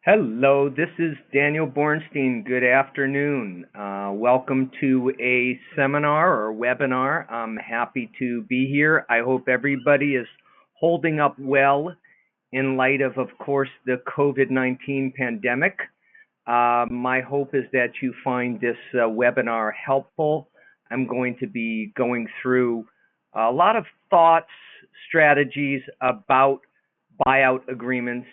Hello, this is Daniel Bornstein. Good afternoon. Welcome to a seminar or webinar. I'm happy to be here. I hope everybody is holding up well in light of course, the COVID-19 pandemic. My hope is that you find this webinar helpful. I'm going to be going through a lot of thoughts, strategies about buyout agreements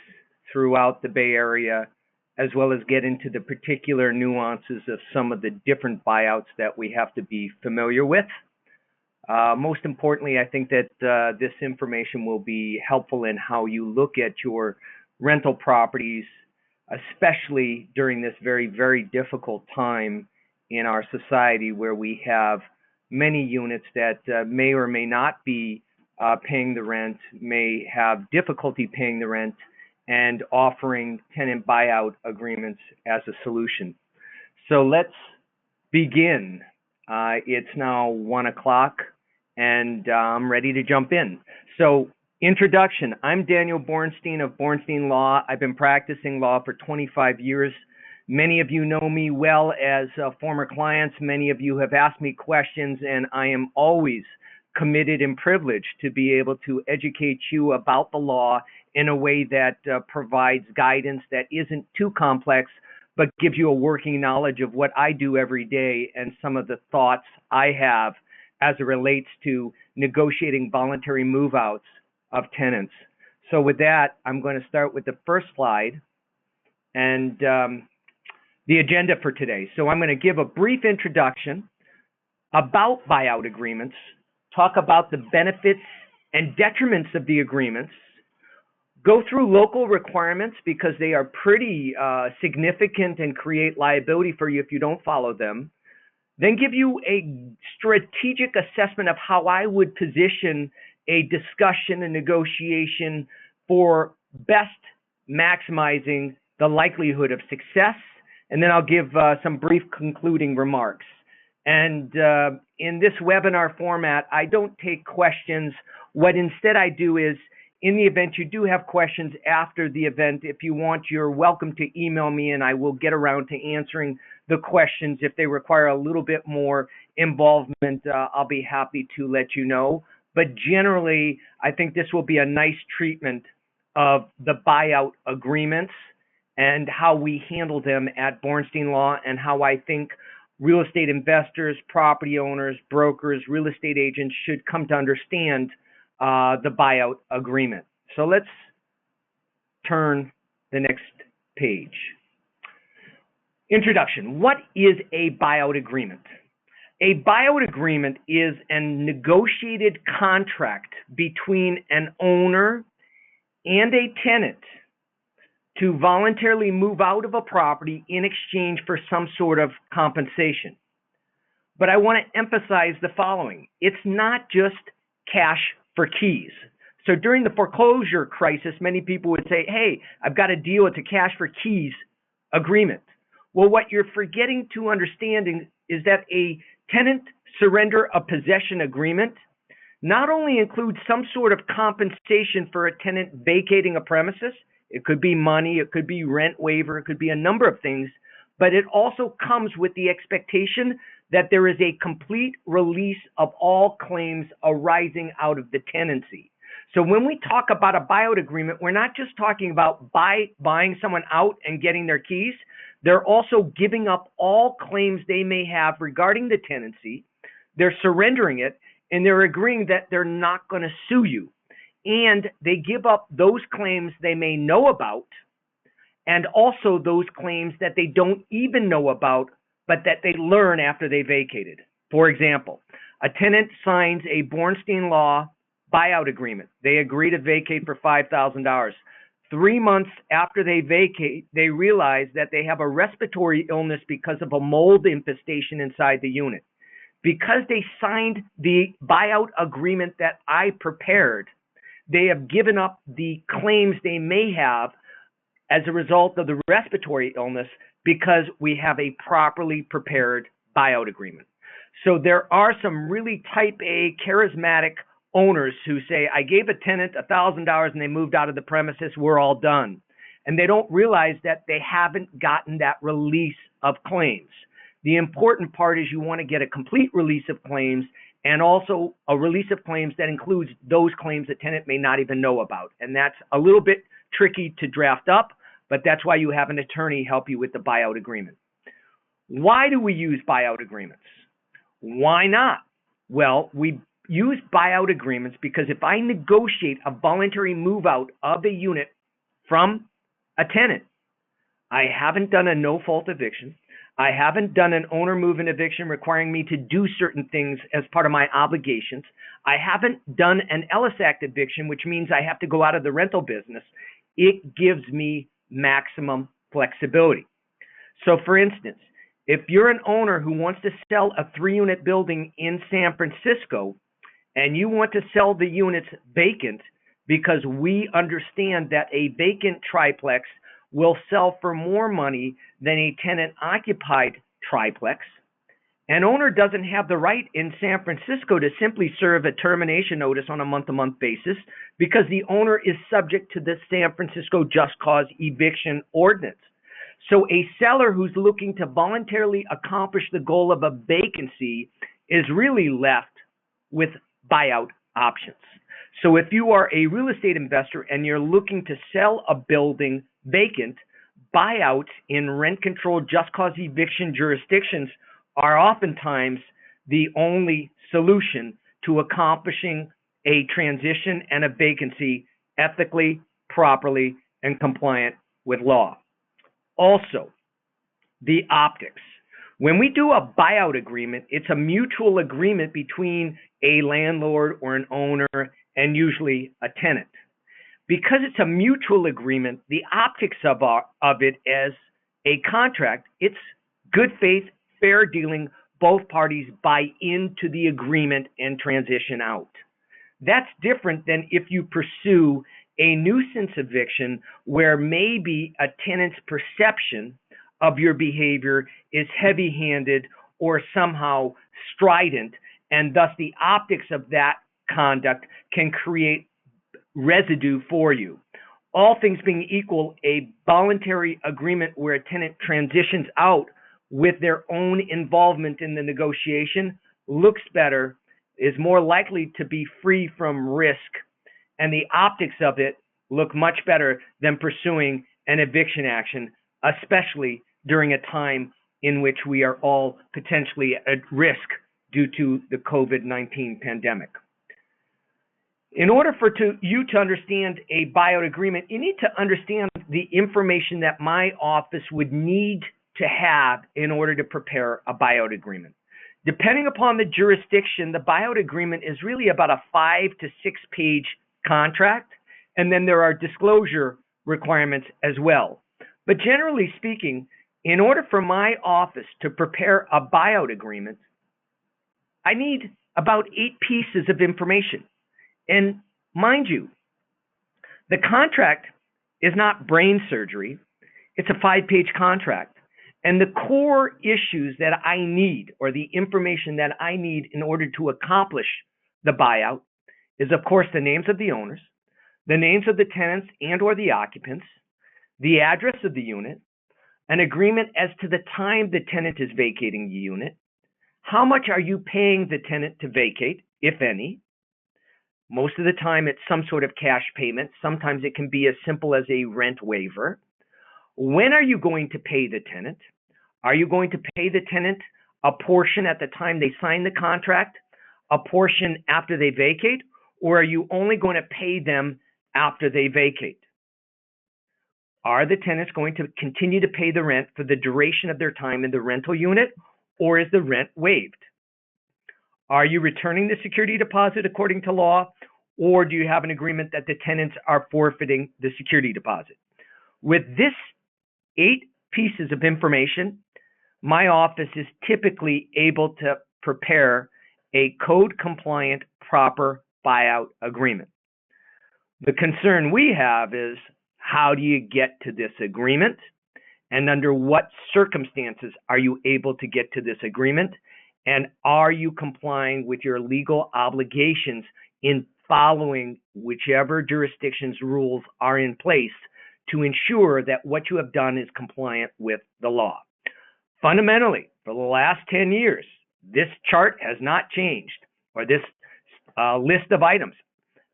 throughout the Bay Area, as well as get into the particular nuances of some of the different buyouts that we have to be familiar with. Most importantly, I think that this information will be helpful in how you look at your rental properties, especially during this very, very difficult time in our society where we have many units that may or may not be paying the rent, may have difficulty paying the rent, and offering tenant buyout agreements as a solution. So let's begin. It's now 1 o'clock and I'm ready to jump in. So introduction, I'm Daniel Bornstein of Bornstein Law. I've been practicing law for 25 years. Many of you know me well as former clients. Many of you have asked me questions, and I am always committed and privileged to be able to educate you about the law in a way that provides guidance that isn't too complex, but gives you a working knowledge of what I do every day and some of the thoughts I have as it relates to negotiating voluntary move-outs of tenants. So with that, I'm going to start with the first slide and the agenda for today. So I'm going to give a brief introduction about buyout agreements, talk about the benefits and detriments of the agreements, go through local requirements because they are pretty significant and create liability for you if you don't follow them, then give you a strategic assessment of how I would position a discussion and negotiation for best maximizing the likelihood of success, and then I'll give some brief concluding remarks. And in this webinar format, I don't take questions. What instead I do is, in the event you do have questions after the event, if you want, you're welcome to email me and I will get around to answering the questions. If they require a little bit more involvement, I'll be happy to let you know. But generally, I think this will be a nice treatment of the buyout agreements and how we handle them at Bornstein Law, and how I think real estate investors, property owners, brokers, real estate agents should come to understand the buyout agreement. So let's turn the next page. Introduction. What is a buyout agreement? A buyout agreement is a negotiated contract between an owner and a tenant to voluntarily move out of a property in exchange for some sort of compensation. But I want to emphasize the following. It's not just cash for keys. So during the foreclosure crisis, many people would say, hey, I've got a deal, it's a cash for keys agreement. Well, what you're forgetting to understanding is that a tenant surrender of possession agreement not only includes some sort of compensation for a tenant vacating a premises. It could be money, it could be rent waiver, it could be a number of things, but it also comes with the expectation that there is a complete release of all claims arising out of the tenancy. So when we talk about a buyout agreement, we're not just talking about buying someone out and getting their keys. They're also giving up all claims they may have regarding the tenancy. They're surrendering it, and they're agreeing that they're not going to sue you. And they give up those claims they may know about, and also those claims that they don't even know about, but that they learn after they vacated. For example, a tenant signs a Bornstein Law buyout agreement. They agree to vacate for $5,000. 3 months after they vacate, they realize that they have a respiratory illness because of a mold infestation inside the unit. Because they signed the buyout agreement that I prepared, they have given up the claims they may have as a result of the respiratory illness because we have a properly prepared buyout agreement. So there are some really type A charismatic owners who say, I gave a tenant $1,000 and they moved out of the premises, we're all done. and they don't realize that they haven't gotten that release of claims. The important part is you want to get a complete release of claims and also a release of claims that includes those claims the tenant may not even know about. And that's a little bit tricky to draft up, but that's why you have an attorney help you with the buyout agreement. Why do we use buyout agreements? Why not? Well, we use buyout agreements because if I negotiate a voluntary move out of a unit from a tenant, I haven't done a no-fault eviction. I haven't done an owner move-in eviction requiring me to do certain things as part of my obligations. I haven't done an Ellis Act eviction, which means I have to go out of the rental business. It gives me maximum flexibility. So for instance, if you're an owner who wants to sell a 3-unit building in San Francisco and you want to sell the units vacant because we understand that a vacant triplex will sell for more money than a tenant-occupied triplex, an owner doesn't have the right in San Francisco to simply serve a termination notice on a month-to-month basis because the owner is subject to the San Francisco just cause eviction ordinance. So a seller who's looking to voluntarily accomplish the goal of a vacancy is really left with buyout options. So if you are a real estate investor and you're looking to sell a building vacant, buyouts in rent-controlled just cause eviction jurisdictions are oftentimes the only solution to accomplishing a transition and a vacancy ethically, properly, and compliant with law. Also, the optics. When we do a buyout agreement, it's a mutual agreement between a landlord or an owner and usually a tenant. Because it's a mutual agreement, the optics of it as a contract, it's good faith, fair dealing, both parties buy into the agreement and transition out. That's different than if you pursue a nuisance eviction where maybe a tenant's perception of your behavior is heavy-handed or somehow strident, and thus the optics of that conduct can create residue for you. All things being equal, a voluntary agreement where a tenant transitions out with their own involvement in the negotiation looks better, is more likely to be free from risk, and the optics of it look much better than pursuing an eviction action, especially during a time in which we are all potentially at risk due to the COVID-19 pandemic. In order for you to understand a buyout agreement, you need to understand the information that my office would need to have in order to prepare a buyout agreement. Depending upon the jurisdiction, the buyout agreement is really about a 5 to 6 page contract, and then there are disclosure requirements as well. But generally speaking, in order for my office to prepare a buyout agreement, I need about 8 pieces of information. And mind you, the contract is not brain surgery. It's a 5-page contract. And the core issues that I need, or the information that I need in order to accomplish the buyout, is of course the names of the owners, the names of the tenants and or the occupants, the address of the unit, an agreement as to the time the tenant is vacating the unit, how much are you paying the tenant to vacate, if any. Most of the time it's some sort of cash payment. Sometimes it can be as simple as a rent waiver. When are you going to pay the tenant? Are you going to pay the tenant a portion at the time they sign the contract, a portion after they vacate, or are you only going to pay them after they vacate? Are the tenants going to continue to pay the rent for the duration of their time in the rental unit, or is the rent waived? Are you returning the security deposit according to law, or do you have an agreement that the tenants are forfeiting the security deposit? With this 8 pieces of information, my office is typically able to prepare a code-compliant, proper buyout agreement. The concern we have is, how do you get to this agreement? And under what circumstances are you able to get to this agreement? And are you complying with your legal obligations in following whichever jurisdiction's rules are in place to ensure that what you have done is compliant with the law. Fundamentally, for the last 10 years, this chart has not changed, or this list of items.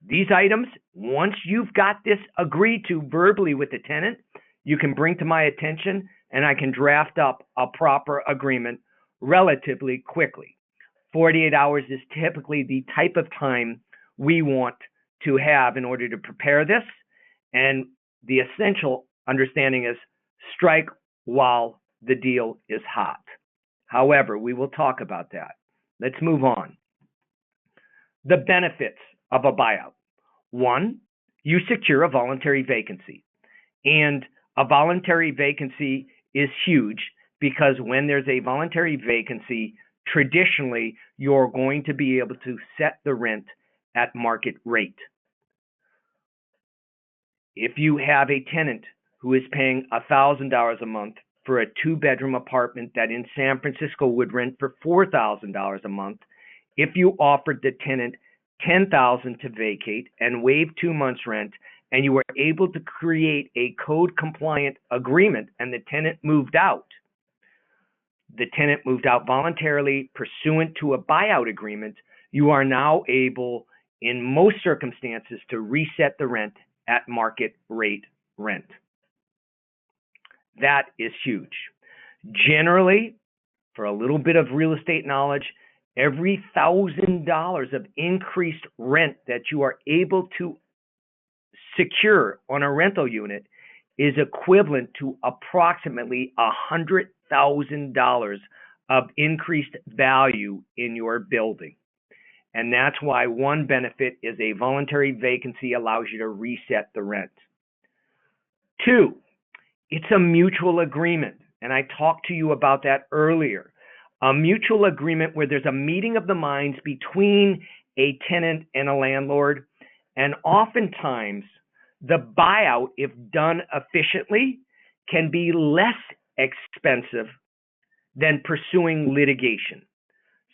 These items, once you've got this agreed to verbally with the tenant, you can bring to my attention and I can draft up a proper agreement relatively quickly. 48 hours is typically the type of time we want to have in order to prepare this. And the essential understanding is strike while the deal is hot. However, we will talk about that. Let's move on. The benefits of a buyout. One, you secure a voluntary vacancy. And a voluntary vacancy is huge because when there's a voluntary vacancy, traditionally, you're going to be able to set the rent at market rate. If you have a tenant who is paying $1,000 a month for a 2-bedroom apartment that in San Francisco would rent for $4,000 a month, if you offered the tenant $10,000 to vacate and waive 2 months rent, and you were able to create a code compliant agreement and the tenant moved out voluntarily pursuant to a buyout agreement, you are now able, in most circumstances, to reset the rent at market rate rent. That is huge. Generally, for a little bit of real estate knowledge, every $1,000 of increased rent that you are able to secure on a rental unit is equivalent to approximately $100,000 of increased value in your building. And that's why one benefit is a voluntary vacancy allows you to reset the rent. 2, it's a mutual agreement. And I talked to you about that earlier. A mutual agreement where there's a meeting of the minds between a tenant and a landlord. And oftentimes, the buyout, if done efficiently, can be less expensive than pursuing litigation.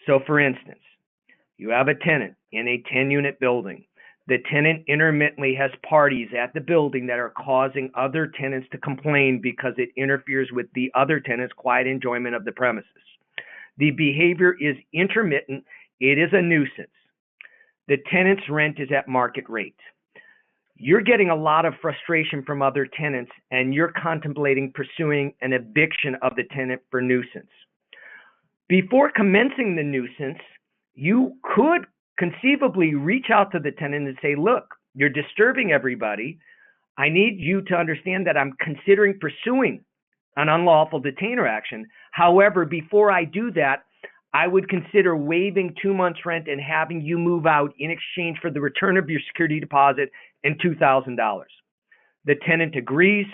So, for instance, you have a tenant in a 10-unit building. The tenant intermittently has parties at the building that are causing other tenants to complain because it interferes with the other tenant's quiet enjoyment of the premises. The behavior is intermittent. It is a nuisance. The tenant's rent is at market rate. You're getting a lot of frustration from other tenants, and you're contemplating pursuing an eviction of the tenant for nuisance. Before commencing the nuisance, you could conceivably reach out to the tenant and say, look, you're disturbing everybody. I need you to understand that I'm considering pursuing an unlawful detainer action. However, before I do that, I would consider waiving 2 months rent and having you move out in exchange for the return of your security deposit and $2,000. The tenant agrees.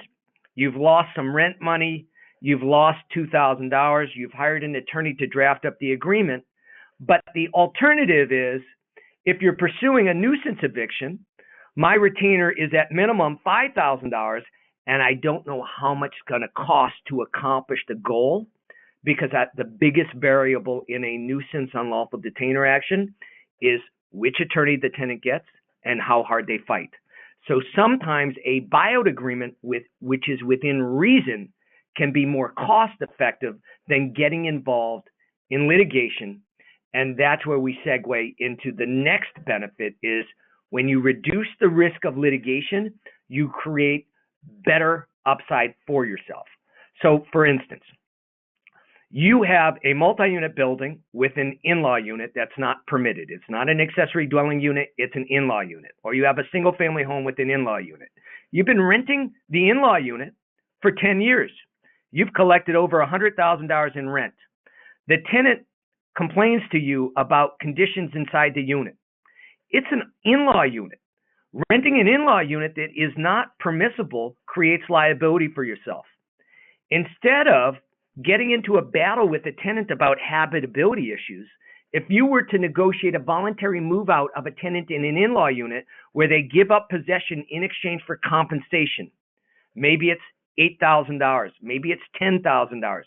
You've lost some rent money. You've lost $2,000. You've hired an attorney to draft up the agreement. But the alternative is, if you're pursuing a nuisance eviction, my retainer is at minimum $5,000, and I don't know how much it's going to cost to accomplish the goal, because the biggest variable in a nuisance unlawful detainer action is which attorney the tenant gets and how hard they fight. So sometimes a buyout agreement which is within reason can be more cost effective than getting involved in litigation. And that's where we segue into the next benefit is when you reduce the risk of litigation, you create better upside for yourself. So for instance, you have a multi-unit building with an in-law unit that's not permitted. It's not an accessory dwelling unit, it's an in-law unit. Or you have a single family home with an in-law unit. You've been renting the in-law unit for 10 years. You've collected over $100,000 in rent. The tenant complains to you about conditions inside the unit. It's an in-law unit. Renting an in-law unit that is not permissible creates liability for yourself. Instead of getting into a battle with a tenant about habitability issues, if you were to negotiate a voluntary move out of a tenant in an in-law unit where they give up possession in exchange for compensation, maybe it's $8,000, maybe it's $10,000,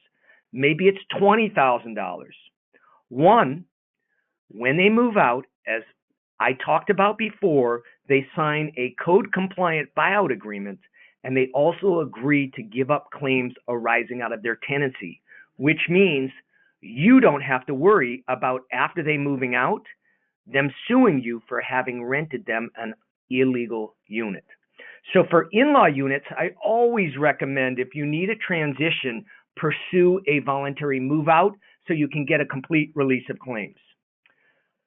maybe it's $20,000. One, when they move out, as I talked about before, they sign a code compliant buyout agreement, and they also agree to give up claims arising out of their tenancy, which means you don't have to worry about, after they moving out, them suing you for having rented them an illegal unit. So for in-law units, I always recommend, if you need a transition, pursue a voluntary move-out so you can get a complete release of claims.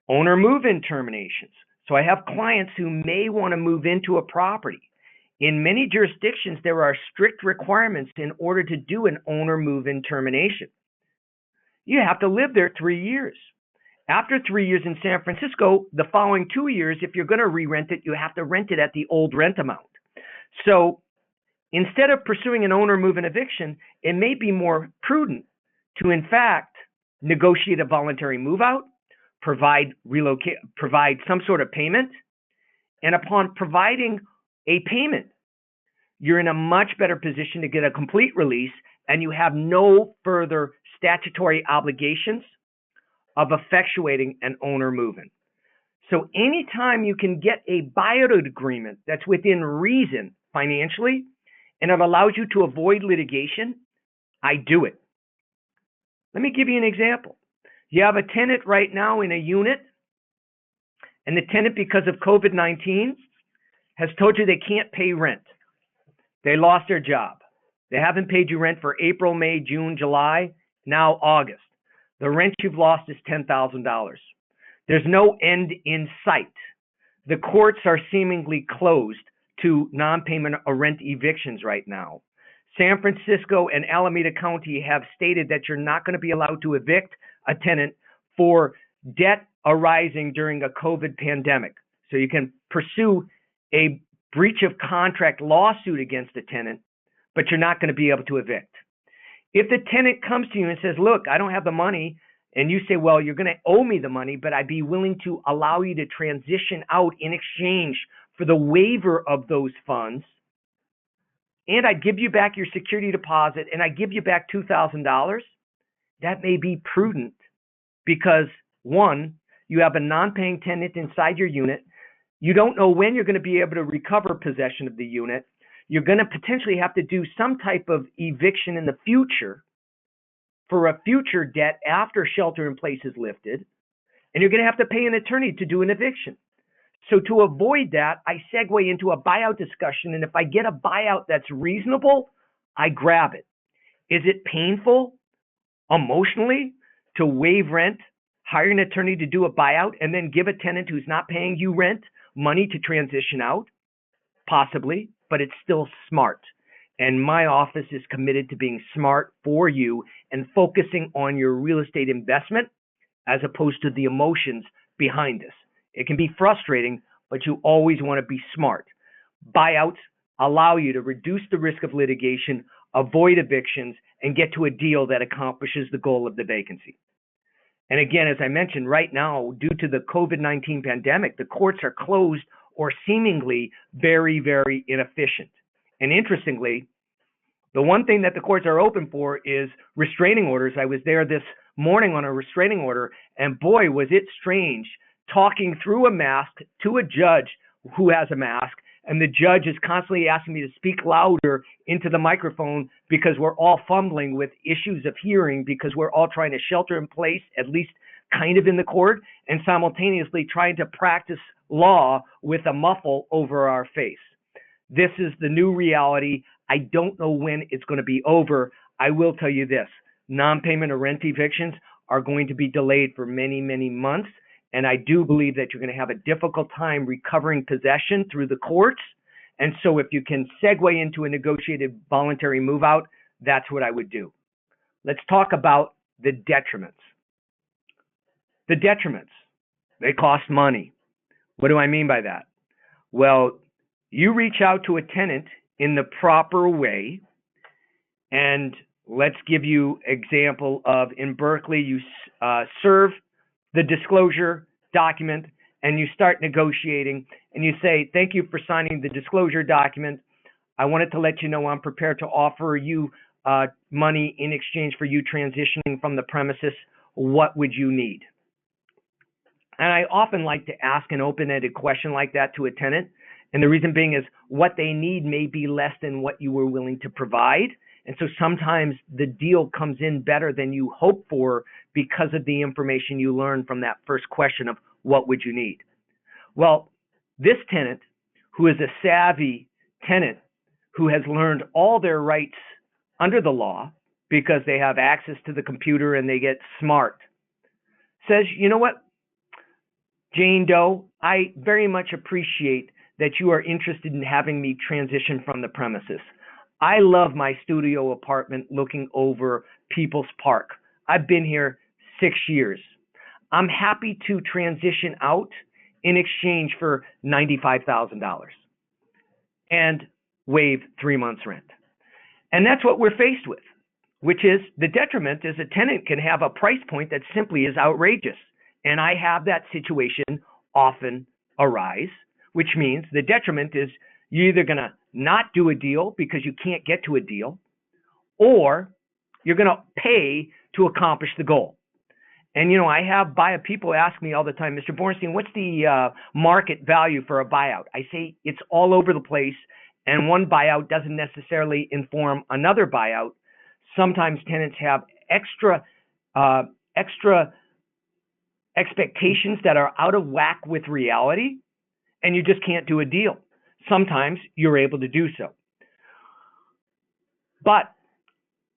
Owner move-in terminations. So I have clients who may want to move into a property. In many jurisdictions, there are strict requirements in order to do an owner move-in termination. You have to live there 3 years. After 3 years in San Francisco, the following 2 years, if you're going to re-rent it, you have to rent it at the old rent amount. So instead of pursuing an owner move-in eviction, it may be more prudent to, in fact, negotiate a voluntary move-out, provide some sort of payment, and upon providing a payment, you're in a much better position to get a complete release, and you have no further statutory obligations of effectuating an owner move-in. So anytime you can get a buyout agreement that's within reason financially, and it allows you to avoid litigation, I do it. Let me give you an example. You have a tenant right now in a unit, and the tenant, because of COVID-19, has told you they can't pay rent. They lost their job. They haven't paid you rent for April, May, June, July, now August. The rent you've lost is $10,000. There's no end in sight. The courts are seemingly closed to non-payment or rent evictions right now. San Francisco and Alameda County have stated that you're not going to be allowed to evict a tenant for debt arising during a COVID pandemic. So you can pursue a breach of contract lawsuit against a tenant, but you're not going to be able to evict. If the tenant comes to you and says, look, I don't have the money, and you say, well, you're going to owe me the money, but I'd be willing to allow you to transition out in exchange for the waiver of those funds, and I'd give you back your security deposit, and I'd give you back $2,000, that may be prudent because, one, you have a non-paying tenant inside your unit. You don't know when you're going to be able to recover possession of the unit. You're going to potentially have to do some type of eviction in the future for a future debt after shelter in place is lifted, and you're going to have to pay an attorney to do an eviction. So to avoid that, I segue into a buyout discussion, and if I get a buyout that's reasonable, I grab it. Is it painful emotionally to waive rent, hire an attorney to do a buyout, and then give a tenant who's not paying you rent money to transition out? Possibly, but it's still smart. And my office is committed to being smart for you and focusing on your real estate investment as opposed to the emotions behind this. It can be frustrating, but you always want to be smart. Buyouts allow you to reduce the risk of litigation, avoid evictions, and get to a deal that accomplishes the goal of the vacancy. And again, as I mentioned, right now, due to the COVID-19 pandemic, the courts are closed or seemingly very, very inefficient. And interestingly, the one thing that the courts are open for is restraining orders. I was there this morning on a restraining order, and boy, was it strange talking through a mask to a judge who has a mask, and the judge is constantly asking me to speak louder into the microphone because we're all fumbling with issues of hearing because we're all trying to shelter in place, at least kind of in the court, and simultaneously trying to practice law with a muffle over our face. This is the new reality. I don't know when it's going to be over. I will tell you this, non-payment or rent evictions are going to be delayed for many, many months. And I do believe that you're going to have a difficult time recovering possession through the courts. And so if you can segue into a negotiated voluntary move out, that's what I would do. Let's talk about the detriments. The detriments, they cost money. What do I mean by that? Well, you reach out to a tenant in the proper way, and let's give you example of in Berkeley, you serve the disclosure document and you start negotiating and you say, thank you for signing the disclosure document. I wanted to let you know I'm prepared to offer you money in exchange for you transitioning from the premises. What would you need? And I often like to ask an open-ended question like that to a tenant And the reason being is what they need may be less than what you were willing to provide. And so sometimes the deal comes in better than you hope for because of the information you learn from that first question of what would you need? Well, this tenant, who is a savvy tenant, who has learned all their rights under the law because they have access to the computer and they get smart, says, you know what, Jane Doe, I very much appreciate that you are interested in having me transition from the premises. I love my studio apartment looking over People's Park. I've been here 6 years. I'm happy to transition out in exchange for $95,000 and waive 3 months rent. And that's what we're faced with, which is the detriment is a tenant can have a price point that simply is outrageous. And I have that situation often arise, which means the detriment is you're either going to not do a deal because you can't get to a deal, or you're going to pay to accomplish the goal. And, you know, I have people ask me all the time, Mr. Bornstein, what's the market value for a buyout? I say it's all over the place, and one buyout doesn't necessarily inform another buyout. Sometimes tenants have extra expectations that are out of whack with reality, and you just can't do a deal. Sometimes you're able to do so. But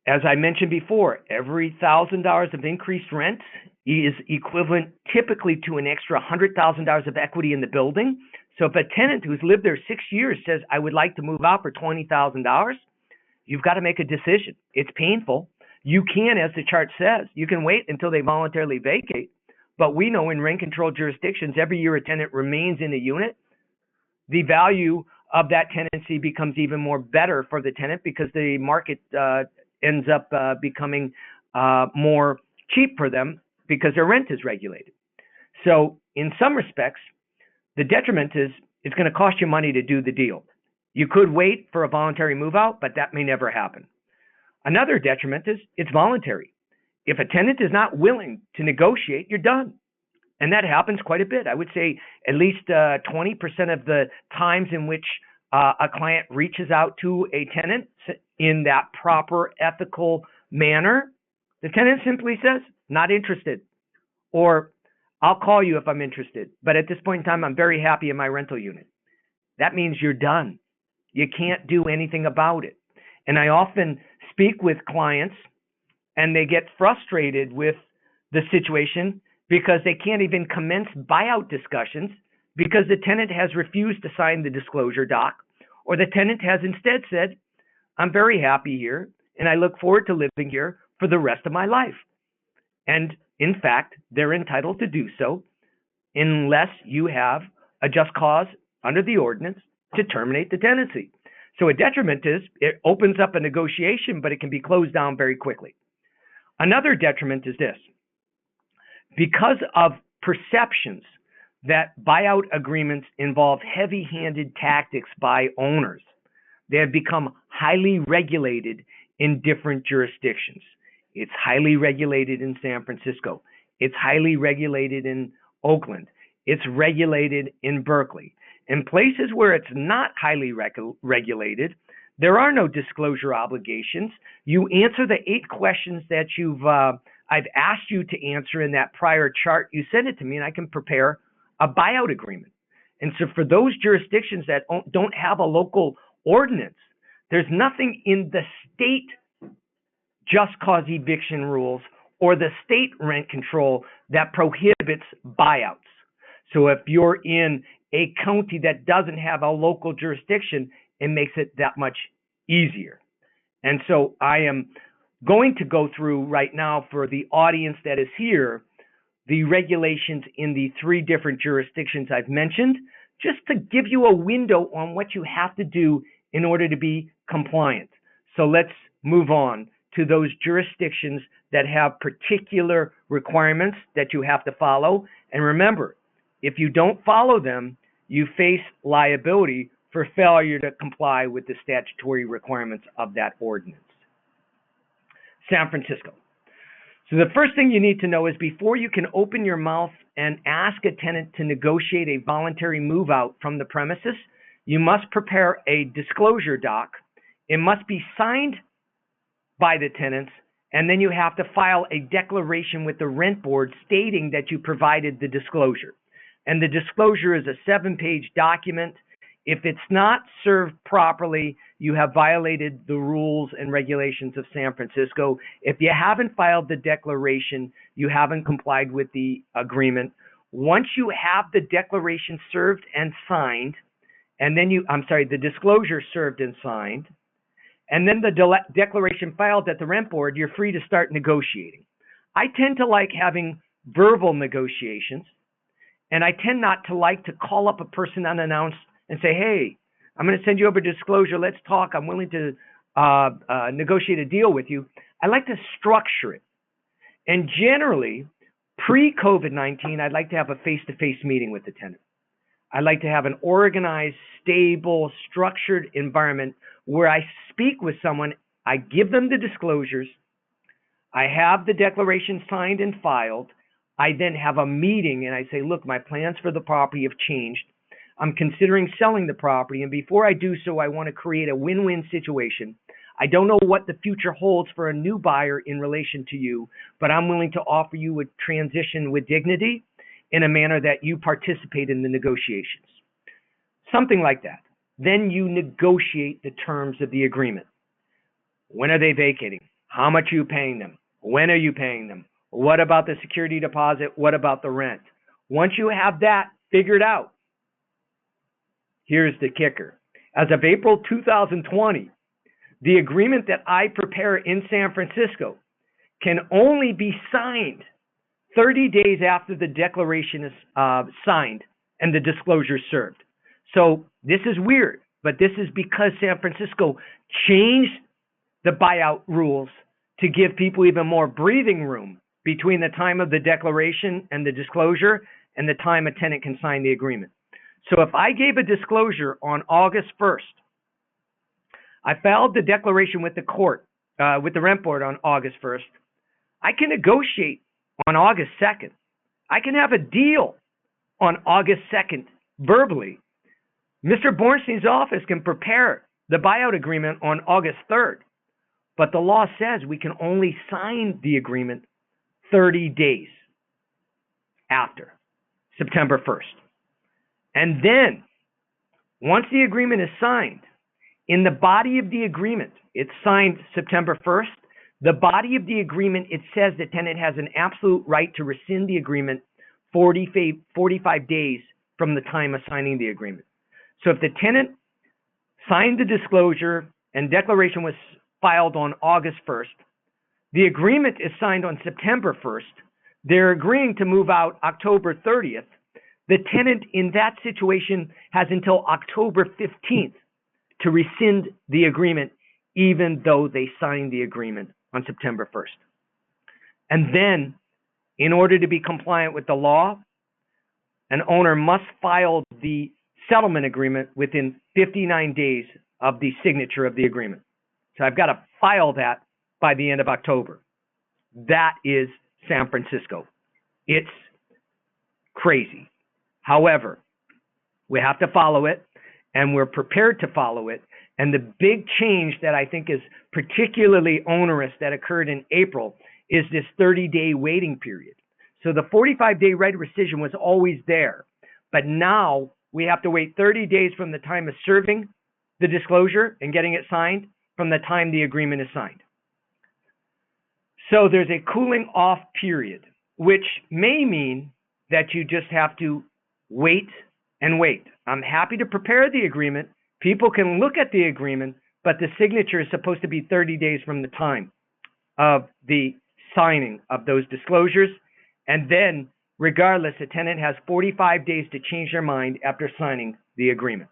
as I mentioned before, every $1,000 of increased rent is equivalent typically to an extra $100,000 of equity in the building. So if a tenant who's lived there 6 years says, I would like to move out for $20,000, you've got to make a decision. It's painful. You can, as the chart says, you can wait until they voluntarily vacate. But we know in rent-controlled jurisdictions, every year a tenant remains in a unit, the value of that tenancy becomes even more better for the tenant because the market ends up becoming more cheap for them because their rent is regulated. So in some respects, the detriment is it's going to cost you money to do the deal. You could wait for a voluntary move out, but that may never happen. Another detriment is it's voluntary. If a tenant is not willing to negotiate, you're done. And that happens quite a bit. I would say at least 20% of the times in which a client reaches out to a tenant in that proper ethical manner, the tenant simply says, not interested, or I'll call you if I'm interested. But at this point in time, I'm very happy in my rental unit. That means you're done. You can't do anything about it. And I often speak with clients and they get frustrated with the situation because they can't even commence buyout discussions because the tenant has refused to sign the disclosure doc, or the tenant has instead said, I'm very happy here and I look forward to living here for the rest of my life. And in fact, they're entitled to do so unless you have a just cause under the ordinance to terminate the tenancy. So a detriment is it opens up a negotiation, but it can be closed down very quickly. Another detriment is this. Because of perceptions that buyout agreements involve heavy-handed tactics by owners, they have become highly regulated in different jurisdictions. It's highly regulated in San Francisco. It's highly regulated in Oakland. It's regulated in Berkeley. In places where it's not highly regulated, there are no disclosure obligations. You answer the 8 questions that I've asked you to answer in that prior chart. You send it to me and I can prepare a buyout agreement. And so for those jurisdictions that don't have a local ordinance, there's nothing in the state just cause eviction rules or the state rent control that prohibits buyouts. So if you're in a county that doesn't have a local jurisdiction, it makes it that much easier. And so I am going to go through right now for the audience that is here, the regulations in the 3 different jurisdictions I've mentioned, just to give you a window on what you have to do in order to be compliant. So let's move on to those jurisdictions that have particular requirements that you have to follow. And remember, if you don't follow them, you face liability for failure to comply with the statutory requirements of that ordinance. San Francisco. So the first thing you need to know is before you can open your mouth and ask a tenant to negotiate a voluntary move out from the premises, you must prepare a disclosure doc. It must be signed by the tenants, and then you have to file a declaration with the rent board stating that you provided the disclosure. And the disclosure is a 7-page document. If it's not served properly, you have violated the rules and regulations of San Francisco. If you haven't filed the declaration, you haven't complied with the agreement. Once you have the declaration served and signed, and then the disclosure served and signed, and then the declaration filed at the rent board, you're free to start negotiating. I tend to like having verbal negotiations, and I tend not to like to call up a person unannounced and say, hey, I'm going to send you over disclosure. Let's talk. I'm willing to negotiate a deal with you. I like to structure it. And generally, pre-COVID-19, I'd like to have a face-to-face meeting with the tenant. I like to have an organized, stable, structured environment where I speak with someone, I give them the disclosures, I have the declaration signed and filed, I then have a meeting and I say, look, my plans for the property have changed. I'm considering selling the property, and before I do so, I want to create a win-win situation. I don't know what the future holds for a new buyer in relation to you, but I'm willing to offer you a transition with dignity in a manner that you participate in the negotiations. Something like that. Then you negotiate the terms of the agreement. When are they vacating? How much are you paying them? When are you paying them? What about the security deposit? What about the rent? Once you have that figured out, here's the kicker. As of April 2020, the agreement that I prepare in San Francisco can only be signed 30 days after the declaration is signed and the disclosure served. So this is weird, but this is because San Francisco changed the buyout rules to give people even more breathing room between the time of the declaration and the disclosure and the time a tenant can sign the agreement. So if I gave a disclosure on August 1st, I filed the declaration with the court, with the rent board on August 1st, I can negotiate on August 2nd. I can have a deal on August 2nd verbally. Mr. Bornstein's office can prepare the buyout agreement on August 3rd, but the law says we can only sign the agreement 30 days after September 1st. And then, once the agreement is signed, in the body of the agreement, it's signed September 1st, the body of the agreement, it says the tenant has an absolute right to rescind the agreement 45 days from the time of signing the agreement. So if the tenant signed the disclosure and declaration was filed on August 1st, the agreement is signed on September 1st, they're agreeing to move out October 30th, the tenant in that situation has until October 15th to rescind the agreement, even though they signed the agreement on September 1st. And then, in order to be compliant with the law, an owner must file the settlement agreement within 59 days of the signature of the agreement. So I've got to file that by the end of October. That is San Francisco. It's crazy. However, we have to follow it, and we're prepared to follow it. And the big change that I think is particularly onerous that occurred in April is this 30-day waiting period. So the 45-day right of rescission was always there, but now we have to wait 30 days from the time of serving the disclosure and getting it signed from the time the agreement is signed. So there's a cooling off period, which may mean that you just have to wait and wait. I'm happy to prepare the agreement. People can look at the agreement, but the signature is supposed to be 30 days from the time of the signing of those disclosures. And then, regardless, the tenant has 45 days to change their mind after signing the agreement.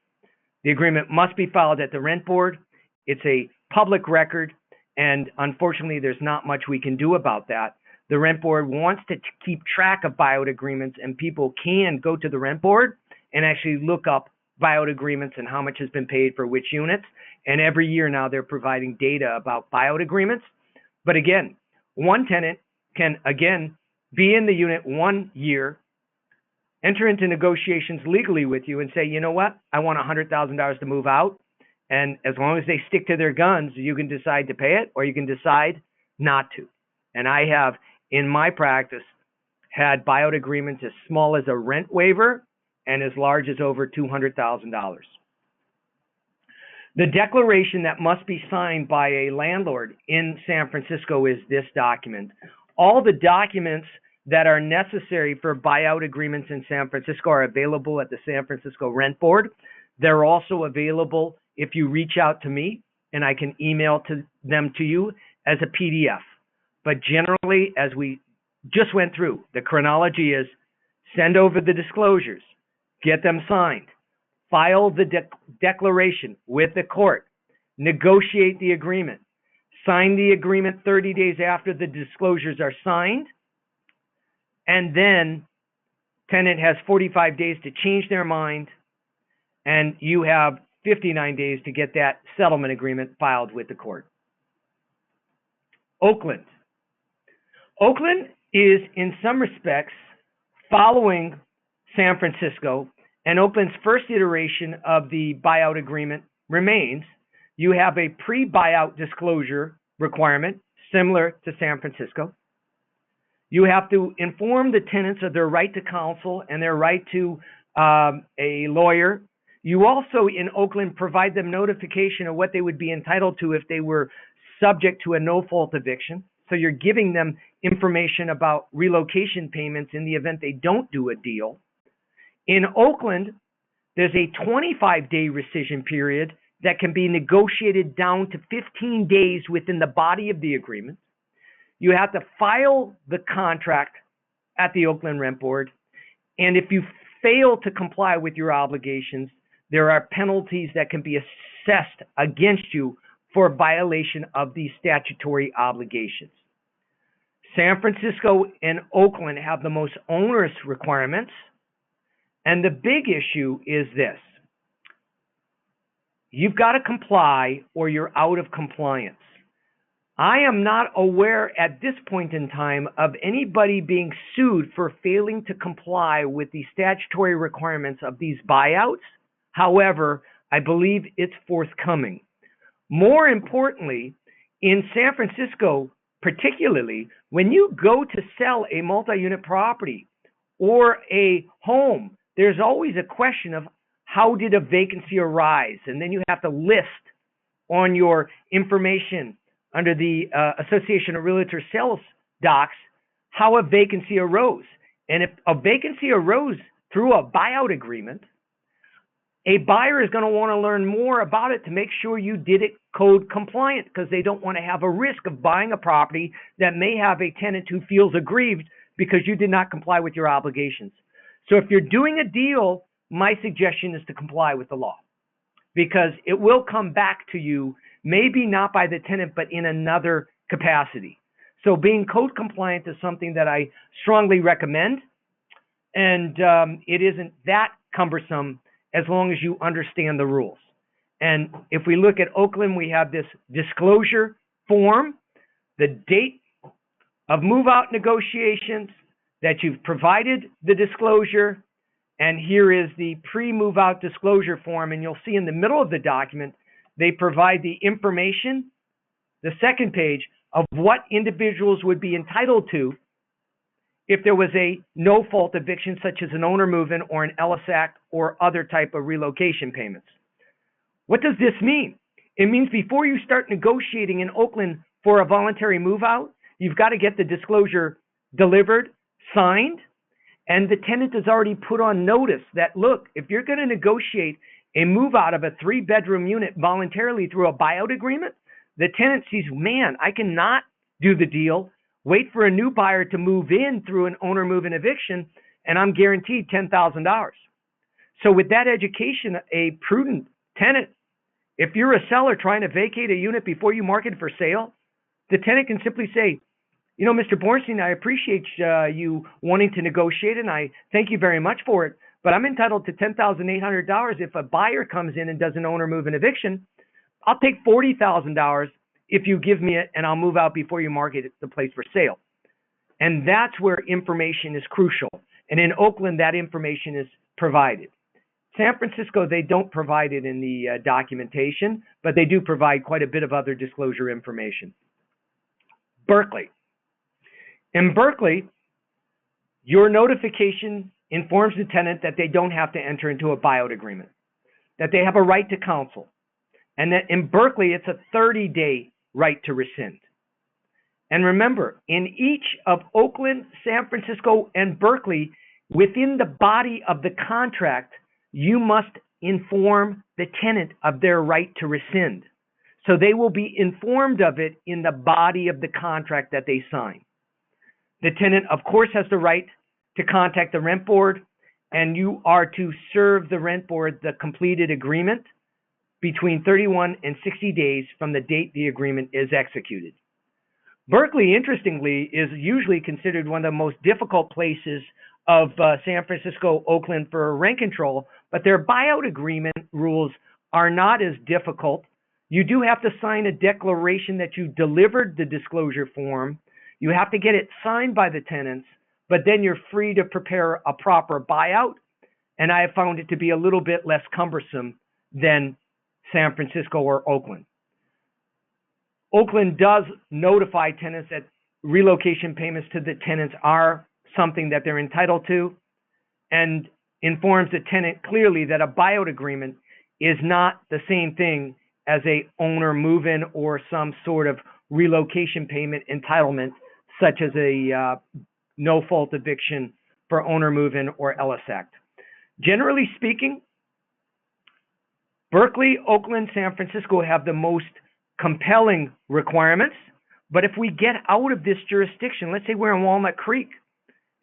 The agreement must be filed at the rent board. It's a public record, and unfortunately, there's not much we can do about that. The rent board wants to keep track of buyout agreements, and people can go to the rent board and actually look up buyout agreements and how much has been paid for which units. And every year now they're providing data about buyout agreements. But again, one tenant can, again, be in the unit 1 year enter into negotiations legally with you and say, you know what, I want $100,000 to move out. And as long as they stick to their guns, you can decide to pay it or you can decide not to. And I have, in my practice, had buyout agreements as small as a rent waiver and as large as over $200,000. The declaration that must be signed by a landlord in San Francisco is this document. All the documents that are necessary for buyout agreements in San Francisco are available at the San Francisco Rent Board. They're also available if you reach out to me, and I can email them to you as a PDF. But generally, as we just went through, the chronology is send over the disclosures, get them signed, file the declaration with the court, negotiate the agreement, sign the agreement 30 days after the disclosures are signed, and then tenant has 45 days to change their mind, and you have 59 days to get that settlement agreement filed with the court. Oakland. Oakland is, in some respects, following San Francisco, and Oakland's first iteration of the buyout agreement remains. You have a pre-buyout disclosure requirement, similar to San Francisco. You have to inform the tenants of their right to counsel and their right to a lawyer. You also, in Oakland, provide them notification of what they would be entitled to if they were subject to a no-fault eviction. So you're giving them information about relocation payments in the event they don't do a deal. In Oakland, there's a 25-day rescission period that can be negotiated down to 15 days within the body of the agreement. You have to file the contract at the Oakland Rent Board, and if you fail to comply with your obligations, there are penalties that can be assessed against you for violation of these statutory obligations. San Francisco and Oakland have the most onerous requirements, and the big issue is this. You've got to comply or you're out of compliance. I am not aware at this point in time of anybody being sued for failing to comply with the statutory requirements of these buyouts. However, I believe it's forthcoming. More importantly, in San Francisco, particularly, when you go to sell a multi-unit property or a home, there's always a question of how did a vacancy arise? And then you have to list on your information under the Association of Realtor Sales docs how a vacancy arose. And if a vacancy arose through a buyout agreement, a buyer is going to want to learn more about it to make sure you did it code compliant, because they don't want to have a risk of buying a property that may have a tenant who feels aggrieved because you did not comply with your obligations. So if you're doing a deal, my suggestion is to comply with the law, because it will come back to you, maybe not by the tenant, but in another capacity. So being code compliant is something that I strongly recommend, and it isn't that cumbersome as long as you understand the rules. And if we look at Oakland, we have this disclosure form, the date of move-out negotiations, that you've provided the disclosure, and here is the pre-move-out disclosure form, and you'll see in the middle of the document, they provide the information, the second page, of what individuals would be entitled to if there was a no-fault eviction, such as an owner move-in or an Ellis Act or other type of relocation payments. What does this mean? It means before you start negotiating in Oakland for a voluntary move-out, you've got to get the disclosure delivered, signed, and the tenant has already put on notice that, look, if you're going to negotiate a move-out of a 3-bedroom unit voluntarily through a buyout agreement, the tenant sees, man, I cannot do the deal, wait for a new buyer to move in through an owner move-in eviction, and I'm guaranteed $10,000. So with that education, a prudent tenant, if you're a seller trying to vacate a unit before you market it for sale, the tenant can simply say, you know, Mr. Bornstein, I appreciate you wanting to negotiate, and I thank you very much for it, but I'm entitled to $10,800 if a buyer comes in and does an owner move-in eviction. I'll take $40,000 if you give me it, and I'll move out before you market the place for sale. And that's where information is crucial. And in Oakland, that information is provided. San Francisco, they don't provide it in the documentation, but they do provide quite a bit of other disclosure information. Berkeley. In Berkeley, your notification informs the tenant that they don't have to enter into a buyout agreement, that they have a right to counsel, and that in Berkeley, it's a 30-day right to rescind. And remember, in each of Oakland, San Francisco, and Berkeley, within the body of the contract, you must inform the tenant of their right to rescind. So they will be informed of it in the body of the contract that they sign. The tenant, of course, has the right to contact the rent board, and you are to serve the rent board the completed agreement between 31 and 60 days from the date the agreement is executed. Berkeley, interestingly, is usually considered one of the most difficult places of San Francisco, Oakland for rent control, but their buyout agreement rules are not as difficult. You do have to sign a declaration that you delivered the disclosure form. You have to get it signed by the tenants, but then you're free to prepare a proper buyout. And I have found it to be a little bit less cumbersome than San Francisco or Oakland. Oakland does notify tenants that relocation payments to the tenants are something that they're entitled to, and informs the tenant clearly that a buyout agreement is not the same thing as a owner move-in or some sort of relocation payment entitlement, such as a no-fault eviction for owner move-in or Ellis Act. Generally speaking, Berkeley, Oakland, San Francisco have the most compelling requirements, but if we get out of this jurisdiction, let's say we're in Walnut Creek,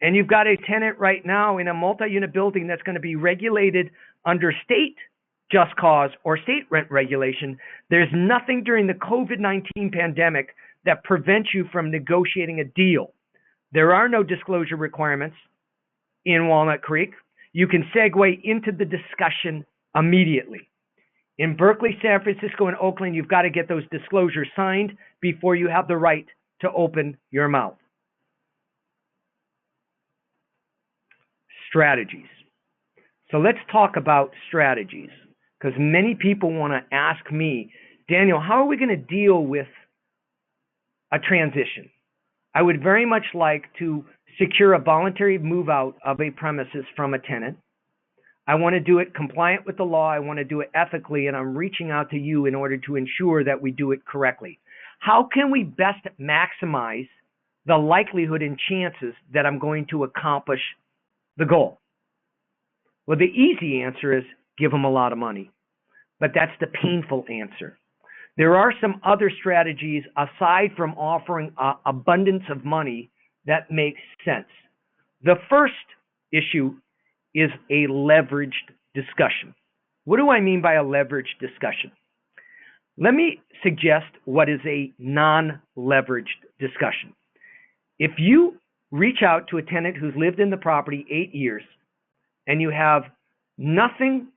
and you've got a tenant right now in a multi-unit building that's going to be regulated under state just cause or state rent regulation, there's nothing during the COVID-19 pandemic that prevents you from negotiating a deal. There are no disclosure requirements in Walnut Creek. You can segue into the discussion immediately. In Berkeley, San Francisco, and Oakland, you've got to get those disclosures signed before you have the right to open your mouth. Strategies. So let's talk about strategies, because many people want to ask me, Daniel, how are we going to deal with a transition? I would very much like to secure a voluntary move out of a premises from a tenant. I want to do it compliant with the law. I want to do it ethically, and I'm reaching out to you in order to ensure that we do it correctly. How can we best maximize the likelihood and chances that I'm going to accomplish the goal? Well, the easy answer is give them a lot of money, but that's the painful answer. There are some other strategies aside from offering abundance of money that makes sense. The first issue is a leveraged discussion. What do I mean by a leveraged discussion? Let me suggest what is a non-leveraged discussion. If you reach out to a tenant who's lived in the property 8 years and you have nothing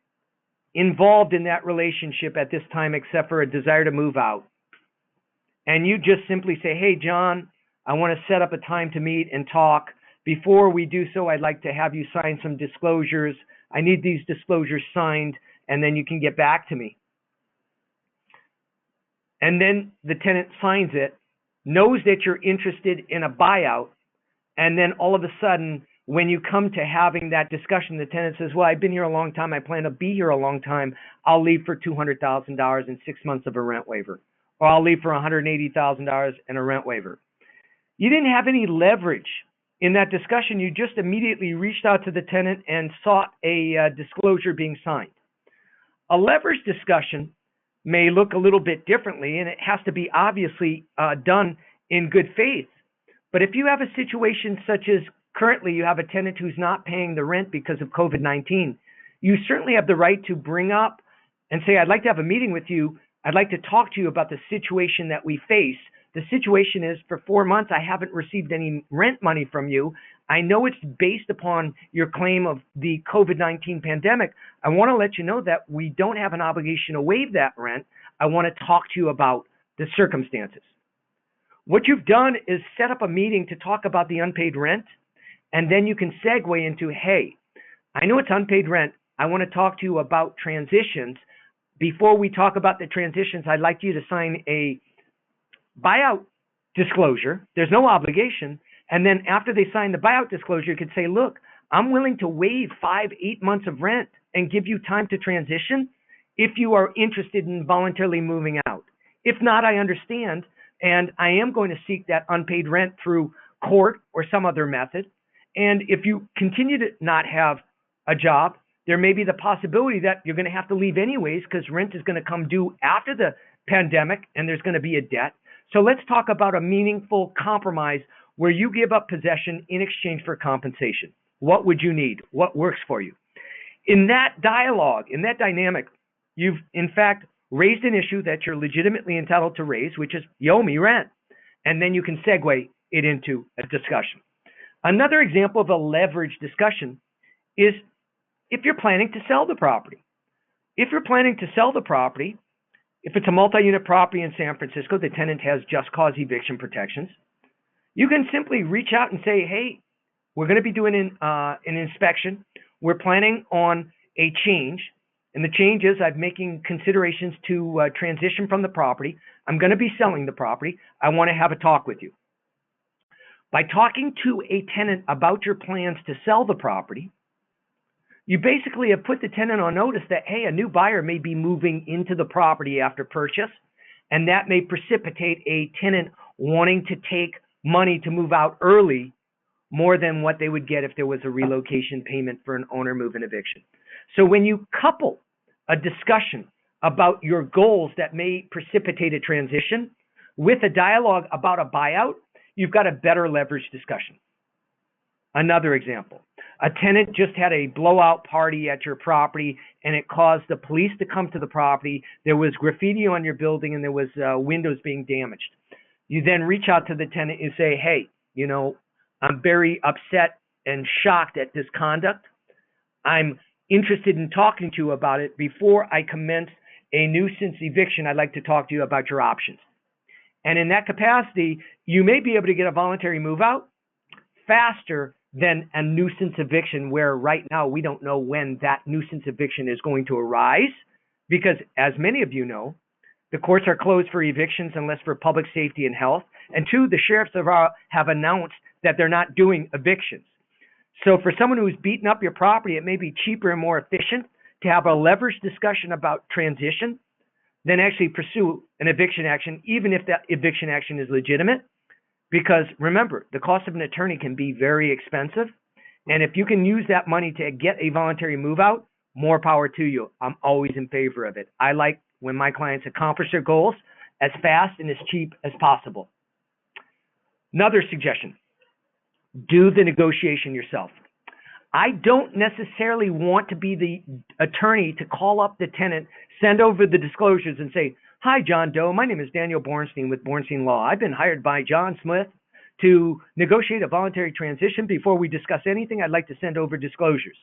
involved in that relationship at this time except for a desire to move out, and you just simply say, hey, John, I want to set up a time to meet and talk. Before we do so, I'd like to have you sign some disclosures. I need these disclosures signed, and then you can get back to me. And then the tenant signs it, knows that you're interested in a buyout, and then all of a sudden, when you come to having that discussion, the tenant says, well, I've been here a long time. I plan to be here a long time. I'll leave for $200,000 and 6 months of a rent waiver. Or I'll leave for $180,000 and a rent waiver. You didn't have any leverage in that discussion. You just immediately reached out to the tenant and sought a disclosure being signed. A leverage discussion may look a little bit differently, and it has to be obviously done in good faith. But if you have a situation such as currently you have a tenant who's not paying the rent because of COVID-19, you certainly have the right to bring up and say, I'd like to have a meeting with you. I'd like to talk to you about the situation that we face. The situation is for 4 months, I haven't received any rent money from you. I know it's based upon your claim of the COVID-19 pandemic. I want to let you know that we don't have an obligation to waive that rent. I want to talk to you about the circumstances. What you've done is set up a meeting to talk about the unpaid rent. And then you can segue into, hey, I know it's unpaid rent. I want to talk to you about transitions. Before we talk about the transitions, I'd like you to sign a buyout disclosure. There's no obligation. And then after they sign the buyout disclosure, you could say, look, I'm willing to waive 5-8 months of rent and give you time to transition if you are interested in voluntarily moving out. If not, I understand. And I am going to seek that unpaid rent through court or some other method. And if you continue to not have a job, there may be the possibility that you're going to have to leave anyways because rent is going to come due after the pandemic and there's going to be a debt. So let's talk about a meaningful compromise where you give up possession in exchange for compensation. What would you need? What works for you? In that dialogue, in that dynamic, you've in fact raised an issue that you're legitimately entitled to raise, which is you owe me rent. And then you can segue it into a discussion. Another example of a leverage discussion is if you're planning to sell the property. If you're planning to sell the property, if it's a multi-unit property in San Francisco, the tenant has just cause eviction protections. You can simply reach out and say, hey, we're going to be doing an inspection. We're planning on a change. And the change is I'm making considerations to transition from the property. I'm going to be selling the property. I want to have a talk with you. By talking to a tenant about your plans to sell the property, you basically have put the tenant on notice that, hey, a new buyer may be moving into the property after purchase, and that may precipitate a tenant wanting to take money to move out early more than what they would get if there was a relocation payment for an owner move and eviction. So when you couple a discussion about your goals that may precipitate a transition with a dialogue about a buyout, you've got a better leverage discussion. Another example, a tenant just had a blowout party at your property and it caused the police to come to the property. There was graffiti on your building and there was windows being damaged. You then reach out to the tenant and say, hey, I'm very upset and shocked at this conduct. I'm interested in talking to you about it. Before I commence a nuisance eviction, I'd like to talk to you about your options. And in that capacity, you may be able to get a voluntary move out faster than a nuisance eviction, where right now we don't know when that nuisance eviction is going to arise, because as many of you know, the courts are closed for evictions unless for public safety and health. And two, the sheriffs have announced that they're not doing evictions. So for someone who's beaten up your property, it may be cheaper and more efficient to have a leveraged discussion about transition than actually pursue an eviction action, even if that eviction action is legitimate. Because remember, the cost of an attorney can be very expensive. And if you can use that money to get a voluntary move out, more power to you. I'm always in favor of it. I like when my clients accomplish their goals as fast and as cheap as possible. Another suggestion, do the negotiation yourself. I don't necessarily want to be the attorney to call up the tenant, send over the disclosures and say, hi, John Doe. My name is Daniel Bornstein with Bornstein Law. I've been hired by John Smith to negotiate a voluntary transition. Before we discuss anything, I'd like to send over disclosures.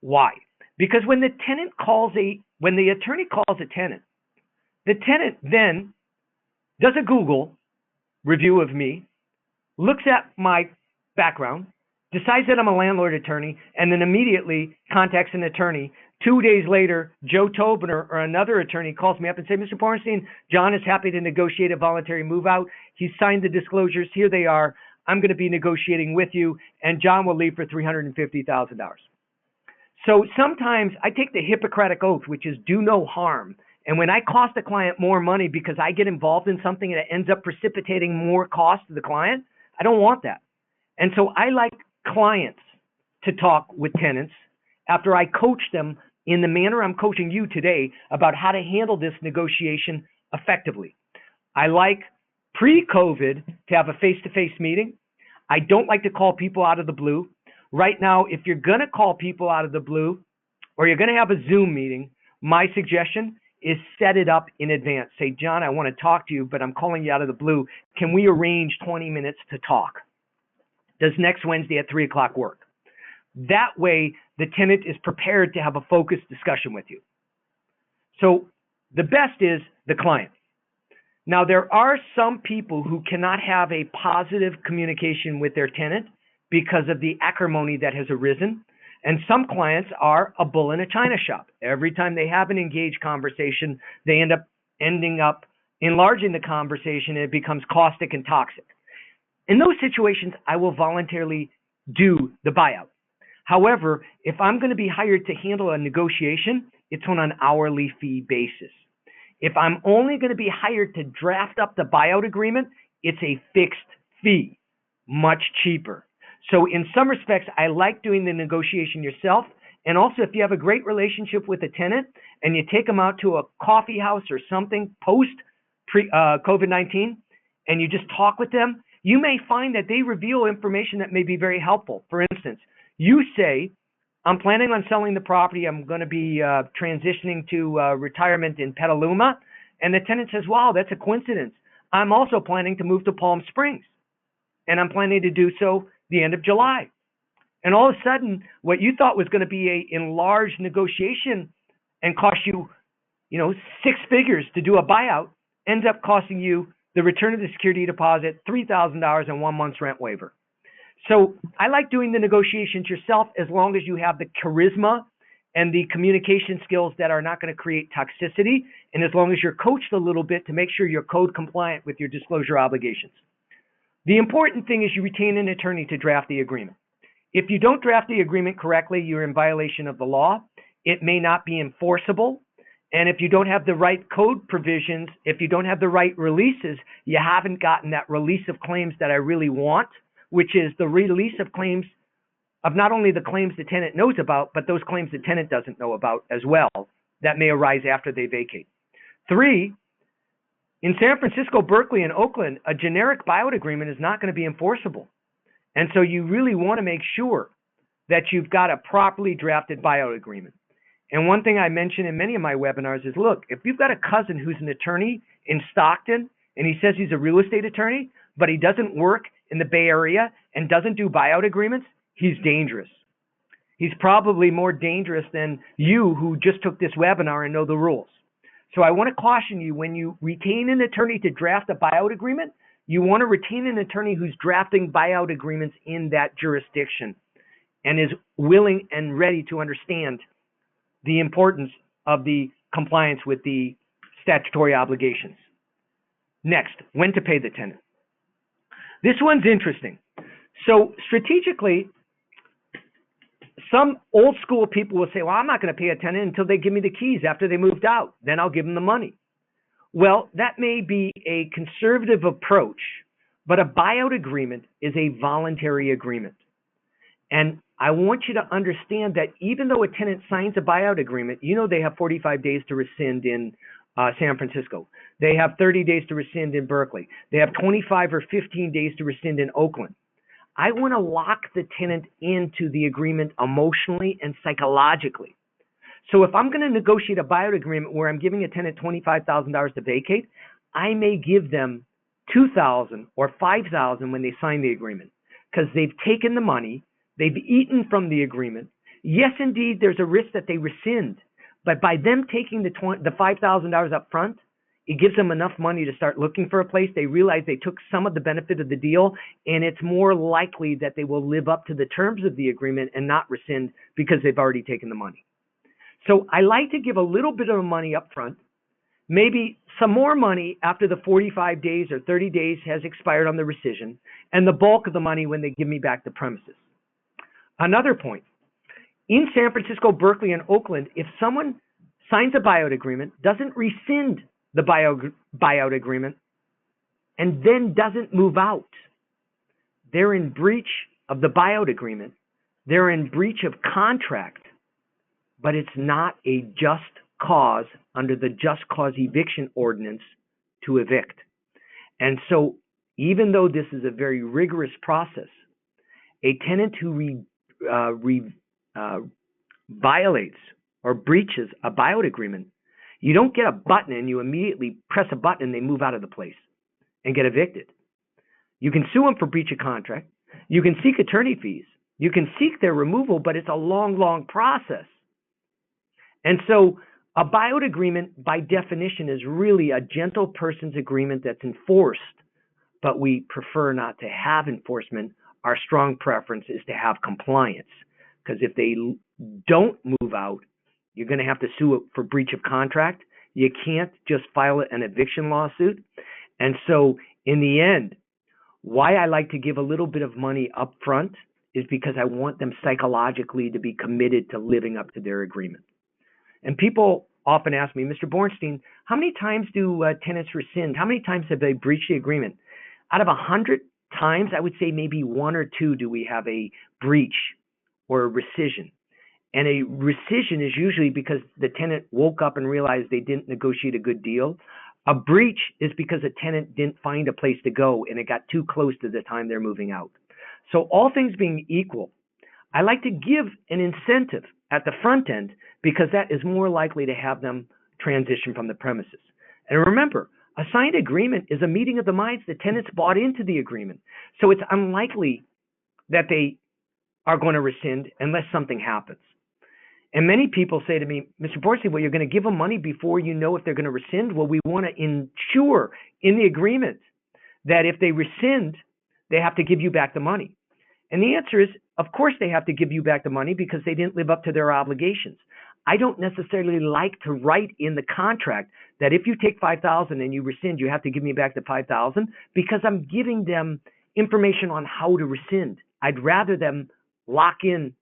Why? Because when the attorney calls a tenant, the tenant then does a Google review of me, looks at my background, decides that I'm a landlord attorney, and then immediately contacts an attorney. 2 days later, Joe Tobiner or another attorney calls me up and says, Mr. Bornstein, John is happy to negotiate a voluntary move out. He's signed the disclosures. Here they are. I'm going to be negotiating with you, and John will leave for $350,000. So sometimes I take the Hippocratic oath, which is do no harm. And when I cost a client more money because I get involved in something that ends up precipitating more cost to the client, I don't want that. And so I like clients to talk with tenants after I coach them in the manner I'm coaching you today about how to handle this negotiation effectively. I like pre-COVID to have a face-to-face meeting. I don't like to call people out of the blue. Right now, if you're going to call people out of the blue or you're going to have a Zoom meeting, my suggestion is set it up in advance. Say, John, I want to talk to you, but I'm calling you out of the blue. Can we arrange 20 minutes to talk? Does next Wednesday at 3 o'clock work? That way, the tenant is prepared to have a focused discussion with you. So the best is the client. Now, there are some people who cannot have a positive communication with their tenant because of the acrimony that has arisen. And some clients are a bull in a china shop. Every time they have an engaged conversation, they ending up enlarging the conversation, and it becomes caustic and toxic. In those situations, I will voluntarily do the buyout. However, if I'm going to be hired to handle a negotiation, it's on an hourly fee basis. If I'm only going to be hired to draft up the buyout agreement, it's a fixed fee, much cheaper. So in some respects, I like doing the negotiation yourself. And also, if you have a great relationship with a tenant and you take them out to a coffee house or something post COVID-19 and you just talk with them, you may find that they reveal information that may be very helpful. For instance, you say, I'm planning on selling the property. I'm going to be transitioning to retirement in Petaluma. And the tenant says, wow, that's a coincidence. I'm also planning to move to Palm Springs. And I'm planning to do so the end of July. And all of a sudden, what you thought was going to be a enlarged negotiation and cost you, 6 figures to do a buyout ends up costing you the return of the security deposit, $3,000, and 1 month's rent waiver. So I like doing the negotiations yourself as long as you have the charisma and the communication skills that are not going to create toxicity, and as long as you're coached a little bit to make sure you're code compliant with your disclosure obligations. The important thing is you retain an attorney to draft the agreement. If you don't draft the agreement correctly, you're in violation of the law. It may not be enforceable. And if you don't have the right code provisions, if you don't have the right releases, you haven't gotten that release of claims that I really want, which is the release of claims of not only the claims the tenant knows about, but those claims the tenant doesn't know about as well that may arise after they vacate. 3, in San Francisco, Berkeley, and Oakland, a generic buyout agreement is not going to be enforceable. And so you really want to make sure that you've got a properly drafted buyout agreement. And one thing I mention in many of my webinars is, look, if you've got a cousin who's an attorney in Stockton and he says he's a real estate attorney, but he doesn't work in the Bay Area and doesn't do buyout agreements, he's dangerous. He's probably more dangerous than you who just took this webinar and know the rules. So I want to caution you, when you retain an attorney to draft a buyout agreement, you want to retain an attorney who's drafting buyout agreements in that jurisdiction and is willing and ready to understand the importance of the compliance with the statutory obligations. Next, when to pay the tenant. This one's interesting. So strategically, some old school people will say, well, I'm not going to pay a tenant until they give me the keys after they moved out. Then I'll give them the money. Well, that may be a conservative approach, but a buyout agreement is a voluntary agreement. And I want you to understand that even though a tenant signs a buyout agreement, they have 45 days to rescind in San Francisco. They have 30 days to rescind in Berkeley. They have 25 or 15 days to rescind in Oakland. I want to lock the tenant into the agreement emotionally and psychologically. So if I'm going to negotiate a buyout agreement where I'm giving a tenant $25,000 to vacate, I may give them $2,000 or $5,000 when they sign the agreement because they've taken the money, they've eaten from the agreement. Yes, indeed, there's a risk that they rescind, but by them taking the $5,000 up front, it gives them enough money to start looking for a place. They realize they took some of the benefit of the deal, and it's more likely that they will live up to the terms of the agreement and not rescind because they've already taken the money. So I like to give a little bit of money up front, maybe some more money after the 45 days or 30 days has expired on the rescission, and the bulk of the money when they give me back the premises. Another point, in San Francisco, Berkeley, and Oakland, if someone signs a buyout agreement, doesn't rescind the buyout agreement, and then doesn't move out, they're in breach of the buyout agreement. They're in breach of contract, but it's not a just cause under the just cause eviction ordinance to evict. And so even though this is a very rigorous process, a tenant who violates or breaches a buyout agreement, you don't get a button and you immediately press a button and they move out of the place and get evicted. You can sue them for breach of contract. You can seek attorney fees. You can seek their removal, but it's a long, long process. And so a buyout agreement, by definition, is really a gentle person's agreement that's enforced, but we prefer not to have enforcement our strong preference is to have compliance, because if they don't move out, you're going to have to sue for breach of contract. You can't just file an eviction lawsuit. And so in the end, why I like to give a little bit of money up front is because I want them psychologically to be committed to living up to their agreement. And people often ask me, Mr. Bornstein, how many times do tenants rescind? How many times have they breached the agreement? Out of 100 times, I would say maybe 1 or 2 do we have a breach or a rescission. And a rescission is usually because the tenant woke up and realized they didn't negotiate a good deal. A breach is because a tenant didn't find a place to go and it got too close to the time they're moving out. So all things being equal, I like to give an incentive at the front end because that is more likely to have them transition from the premises. And remember, a signed agreement is a meeting of the minds. The tenants bought into the agreement. So it's unlikely that they are going to rescind unless something happens. And many people say to me, Mr. Borsley, well, you're going to give them money before you know if they're going to rescind. Well, we want to ensure in the agreement that if they rescind, they have to give you back the money. And the answer is, of course, they have to give you back the money because they didn't live up to their obligations. I don't necessarily like to write in the contract that if you take $5,000 and you rescind, you have to give me back the $5,000 because I'm giving them information on how to rescind. I'd rather them lock in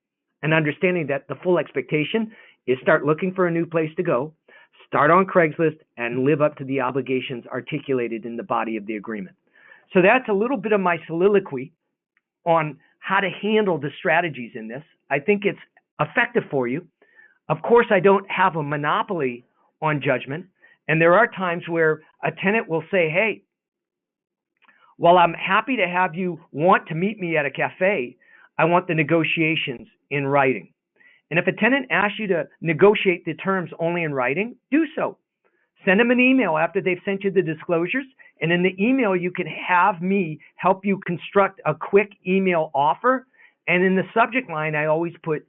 an understanding that the full expectation is start looking for a new place to go, start on Craigslist, and live up to the obligations articulated in the body of the agreement. So that's a little bit of my soliloquy on how to handle the strategies in this. I think it's effective for you. Of course, I don't have a monopoly on judgment. And there are times where a tenant will say, hey, well, I'm happy to have you want to meet me at a cafe. I want the negotiations in writing. And if a tenant asks you to negotiate the terms only in writing, do so. Send them an email after they've sent you the disclosures. And in the email, you can have me help you construct a quick email offer. And in the subject line, I always put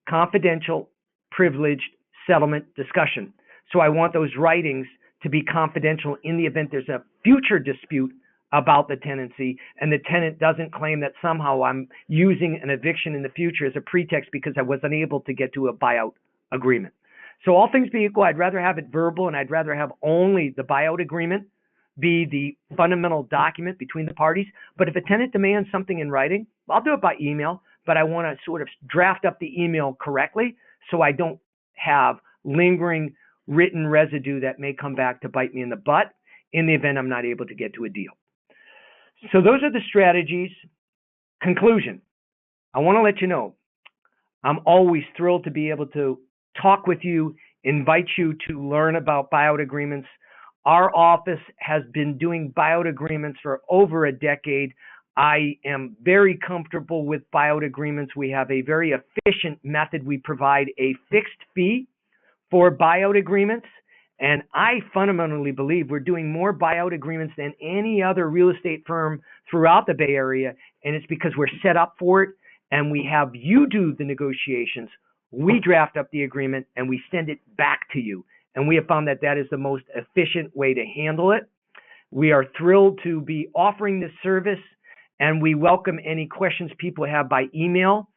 confidential, privileged settlement discussion. So I want those writings to be confidential in the event there's a future dispute about the tenancy and the tenant doesn't claim that somehow I'm using an eviction in the future as a pretext because I was unable to get to a buyout agreement. So all things being equal, I'd rather have it verbal and I'd rather have only the buyout agreement be the fundamental document between the parties. But if a tenant demands something in writing, I'll do it by email, but I want to sort of draft up the email correctly so I don't have lingering written residue that may come back to bite me in the butt in the event I'm not able to get to a deal. So those are the strategies. Conclusion, I want to let you know, I'm always thrilled to be able to talk with you, invite you to learn about buyout agreements. Our office has been doing buyout agreements for over a decade. I am very comfortable with buyout agreements. We have a very efficient method. We provide a fixed fee for buyout agreements. And I fundamentally believe we're doing more buyout agreements than any other real estate firm throughout the Bay Area. And it's because we're set up for it and we have you do the negotiations. We draft up the agreement and we send it back to you. And we have found that that is the most efficient way to handle it. We are thrilled to be offering this service and we welcome any questions people have by email.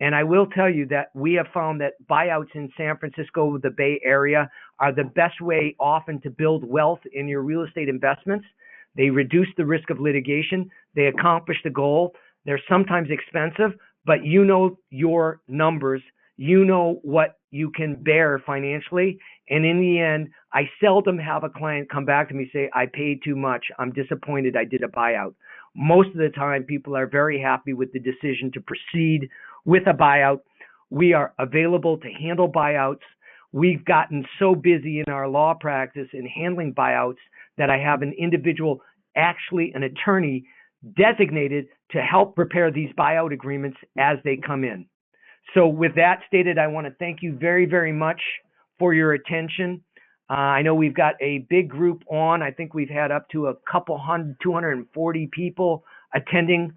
And I will tell you that we have found that buyouts in San Francisco, the Bay Area, are the best way often to build wealth in your real estate investments. They reduce the risk of litigation. They accomplish the goal. They're sometimes expensive, but you know your numbers. You know what you can bear financially. And in the end, I seldom have a client come back to me and say, I paid too much. I'm disappointed I did a buyout. Most of the time, people are very happy with the decision to proceed with a buyout. We are available to handle buyouts. We've gotten so busy in our law practice in handling buyouts that I have an individual, actually an attorney, designated to help prepare these buyout agreements as they come in. So with that stated, I want to thank you very, very much for your attention. I know we've got a big group on. I think we've had up to a couple hundred, 240 people attending.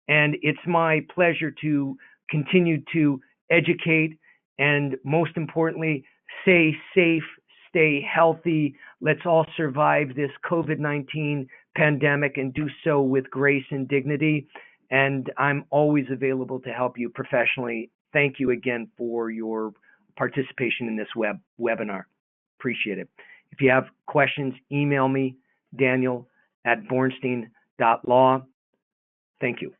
And it's my pleasure to continue to educate and most importantly, stay safe, stay healthy. Let's all survive this COVID-19 pandemic and do so with grace and dignity. and I'm always available to help you professionally. Thank you again for your participation in this webinar. Appreciate it. If you have questions, email me, Daniel@bornstein.law. Thank you.